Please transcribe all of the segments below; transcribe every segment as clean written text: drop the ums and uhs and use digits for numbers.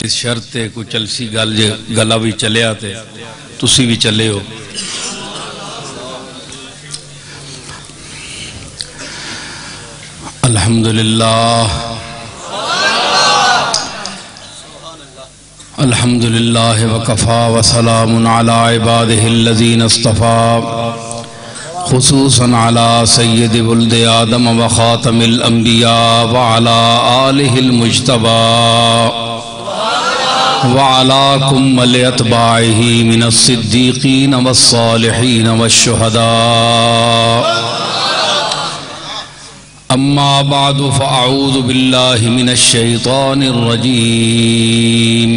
اس شرط ہے کوئی چلسی گلا بھی چلے آتے تسی بھی چلے ہو. الحمدللہ الحمدللہ وکفا وسلام علی عبادہ الذین اصطفا خصوصاً علی سید ولد آدم وخاتم الانبیاء وعلی آلہ المجتبى وعلى كمل اتباعه من الصدیقین والصالحین والشہداء. اما بعد فاعوذ باللہ من الشیطان الرجیم.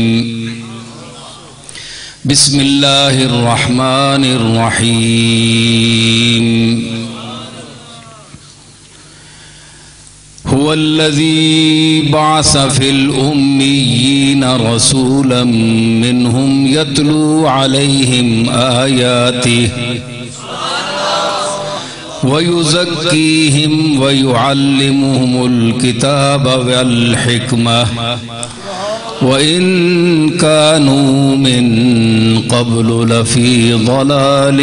بسم اللہ الرحمن الرحیم. هو الذي بعث في الأميين رسولا منهم يتلو عليهم آياته ويزكيهم ويعلمهم الكتاب والحكمة وإن كانوا من قبل لفي ضلال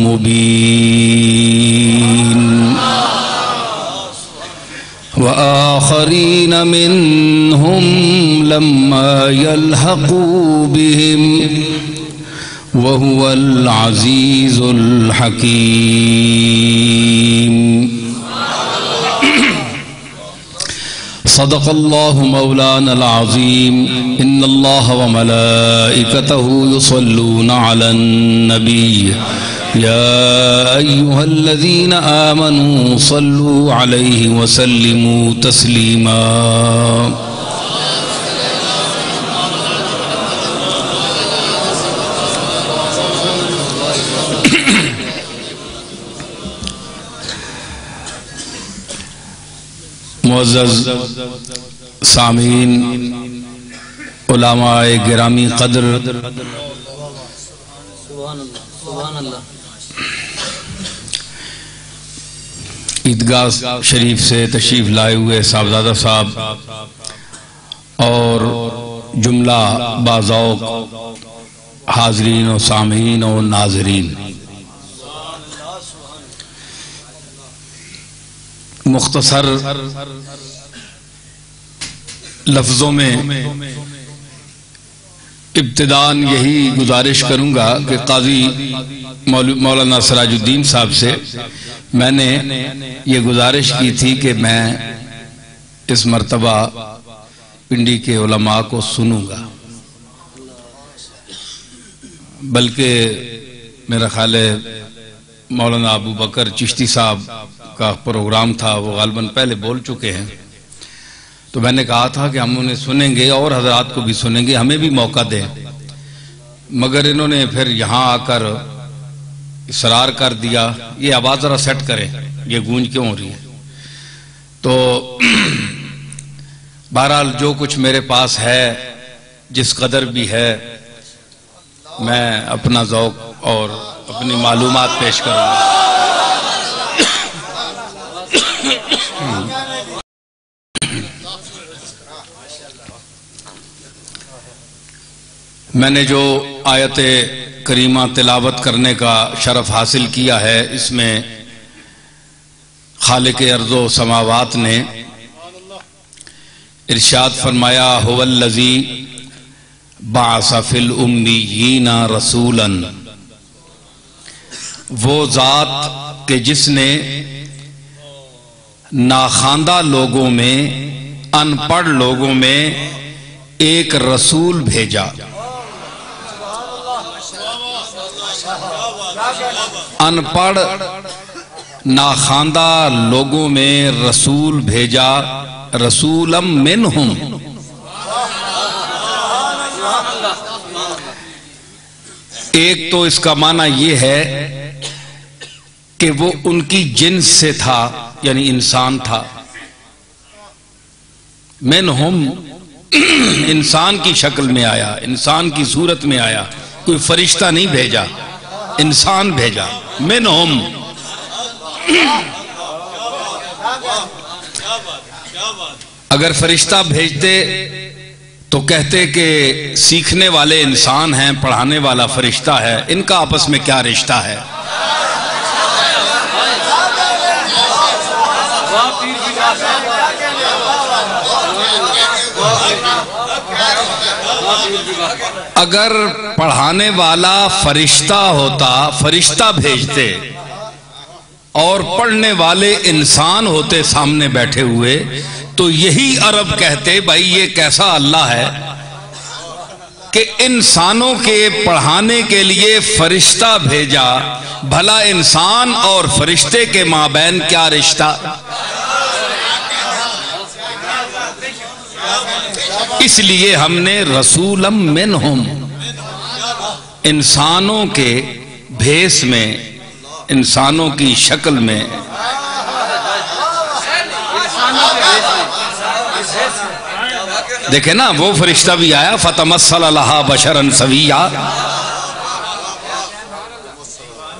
مبين وآخرين منهم لما يلحقوا بهم وهو العزيز الحكيم. صدق الله مولانا العظيم. إن الله وملائكته يصلون على النبي يا أيها الذين آمنوا صلوا عليه وسلموا تسليما. معزز سامعین، علماء گرامی قدر، عیدگاہ شریف سے تشریف لائے ہوئے صاحبزادہ صاحب اور جملہ باذوق حاضرین و سامعین و ناظرین، مختصر لفظوں میں ابتداً یہی گزارش کروں گا کہ قاضی مولانا سراج الدین صاحب سے میں نے یہ گزارش کی تھی کہ میں اس مرتبہ پنڈی کے علماء کو سنوں گا، بلکہ میرا خیال ہے مولانا ابو بکر چشتی صاحب کا پروگرام تھا، وہ غالباً پہلے بول چکے ہیں، تو میں نے کہا تھا کہ ہم انہیں سنیں گے اور حضرات کو بھی سنیں گے، ہمیں بھی موقع دیں، مگر انہوں نے پھر یہاں آ کر اصرار کر دیا. یہ آواز ذرا سیٹ کریں، یہ گونج کیوں ہو رہی ہے. تو بہرحال جو کچھ میرے پاس ہے، جس قدر بھی ہے، میں اپنا ذوق اور اپنی معلومات پیش کروں گا. میں نے جو آیت کریمہ تلاوت کرنے کا شرف حاصل کیا ہے، اس میں خالق ارض و سماوات نے ارشاد فرمایا هو الذی بعث فی الامیین رسولا، وہ ذات کہ جس نے ناخواندہ لوگوں میں، ان پڑھ لوگوں میں ایک رسول بھیجا. ان پڑھ ناخواندہ لوگوں میں رسول بھیجا، رسولا منہم، ایک تو اس کا معنی یہ ہے کہ وہ ان کی جنس سے تھا، یعنی انسان تھا. منہم انسان کی شکل میں آیا، انسان کی صورت میں آیا، کوئی فرشتہ نہیں بھیجا، انسان بھیجا. منہم اگر فرشتہ بھیجتے تو کہتے کہ سیکھنے والے انسان ہیں، پڑھانے والا فرشتہ ہے، ان کا آپس میں کیا رشتہ ہے؟ اگر پڑھانے والا فرشتہ ہوتا، فرشتہ بھیجتے، اور پڑھنے والے انسان ہوتے سامنے بیٹھے ہوئے، تو یہی عرب کہتے بھائی یہ کیسا اللہ ہے کہ انسانوں کے پڑھانے کے لیے فرشتہ بھیجا، بھلا انسان اور فرشتے کے مابین کیا رشتہ؟ اس لیے ہم نے رسولم منہم، انسانوں کے بھیس میں، انسانوں کی شکل میں، دیکھیں نا وہ فرشتہ بھی آیا فتمثل لہا بشرا سویا۔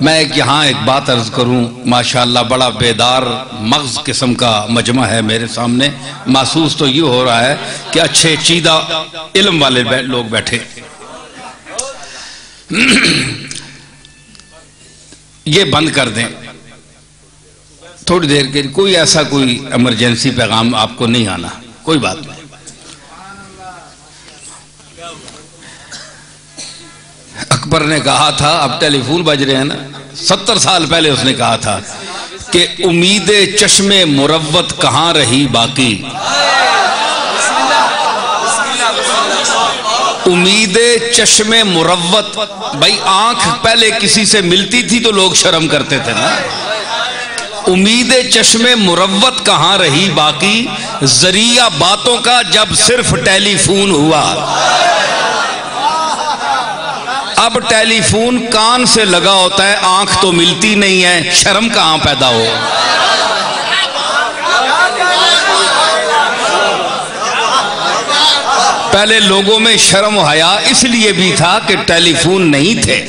میں یہاں ایک بات عرض کروں، ماشاءاللہ بڑا بیدار مغز قسم کا مجمع ہے میرے سامنے، محسوس تو یہ ہو رہا ہے کہ اچھے چیدہ علم والے لوگ بیٹھے۔ یہ بند کر دیں تھوڑی دیر کے، کوئی ایسا کوئی ایمرجنسی پیغام آپ کو نہیں آنا، کوئی بات نہیں۔ اکبر نے کہا تھا، اب ٹیلی فون بج رہے ہیں نا، 70 سال پہلے اس نے کہا تھا کہ امید چشم مروت کہاں رہی باقی، امید چشم مروت، بھائی آنکھ پہلے کسی سے ملتی تھی تو لوگ شرم کرتے تھے نا، امید چشم مروت کہاں رہی باقی، ذریعہ باتوں کا جب صرف ٹیلی فون ہوا۔ اب ٹیلی فون کان سے لگا ہوتا ہے، آنکھ تو ملتی نہیں ہے، شرم کہاں پیدا ہو؟ پہلے لوگوں میں شرم و حیا اس لیے بھی تھا کہ ٹیلی فون نہیں تھے،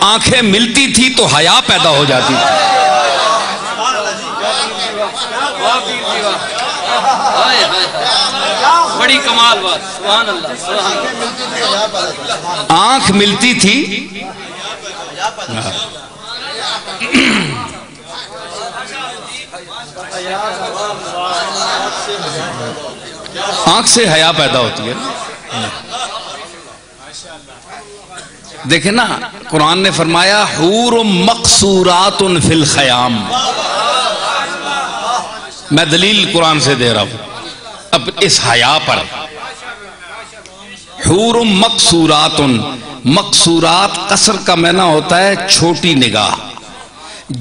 آنکھیں ملتی تھی تو حیا پیدا ہو جاتی تھی۔ بڑی کمال بات، سبحان اللہ۔ آنکھ ملتی تھی، آنکھ سے حیا پیدا ہوتی ہے۔ دیکھیں نا قرآن نے فرمایا حور مقصورات فی الخیام، میں دلیل قرآن سے دے رہا ہوں اب اس حیا پر۔ حور مقصورات، مقصورات قصر کا معنی ہوتا ہے چھوٹی نگاہ،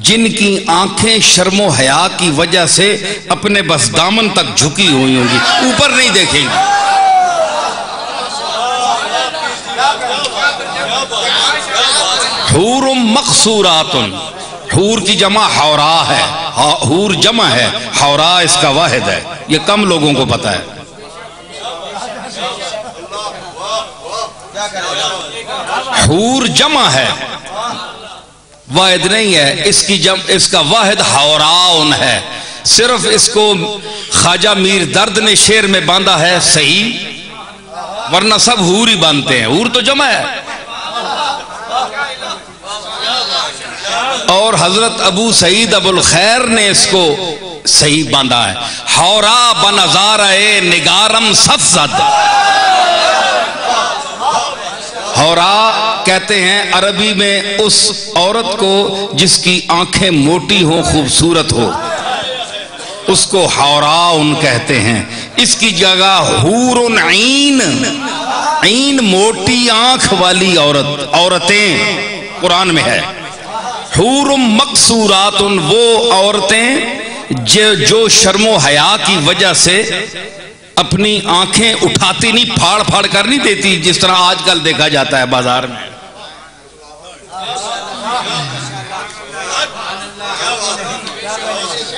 جن کی آنکھیں شرم و حیا کی وجہ سے اپنے بس دامن تک جھکی ہوئی ہوں گی، اوپر نہیں دیکھیں گی۔ حور مقصورات، حور کی جمع حورا ہے، حور جمع ہے، حورا اس کا واحد ہے، یہ کم لوگوں کو پتا ہے۔ حور جمع ہے، واحد نہیں ہے، اس کا واحد حوراؤن ہے، صرف اس کو خواجہ میر درد نے شعر میں باندھا ہے صحیح، ورنہ سب حور ہی باندھتے ہیں، حور تو جمع ہے۔ اور حضرت ابو سعید ابو الخیر نے اس کو صحیح باندھا ہے، حورا بنظارہ نگارم سفزد۔ حورا کہتے ہیں عربی میں اس عورت کو جس کی آنکھیں موٹی ہوں، خوبصورت ہو، اس کو حوراؤن کہتے ہیں۔ اس کی جگہ حور عین، عین موٹی آنکھ والی عورتیں قرآن میں ہے۔ حور مقصورات، وہ عورتیں جو شرم و حیا کی وجہ سے اپنی آنکھیں اٹھاتی نہیں، پھاڑ پھاڑ کر نہیں دیتی جس طرح آج کل دیکھا جاتا ہے بازار میں۔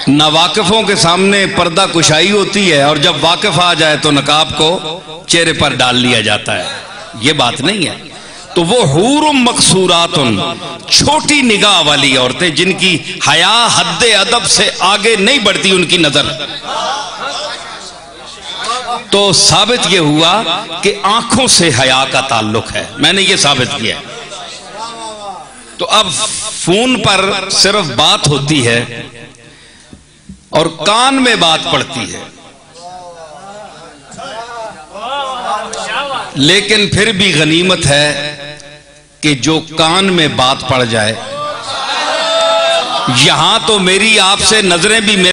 ناواقفوں کے سامنے پردہ کشائی ہوتی ہے، اور جب واقف آ جائے تو نقاب کو چہرے پر ڈال لیا جاتا ہے، یہ بات نہیں ہے۔ تو وہ حور مقصورات، چھوٹی نگاہ والی عورتیں جن کی حیا حد ادب سے آگے نہیں بڑھتی ان کی نظر، تو ثابت یہ ہوا کہ آنکھوں سے حیا کا تعلق ہے، میں نے یہ ثابت کیا۔ تو اب فون پر صرف بات ہوتی ہے اور کان میں بات پڑتی ہے، لیکن پھر بھی غنیمت ہے کہ جو کان میں بات پڑ جائے۔ یہاں تو میری آپ سے نظریں بھی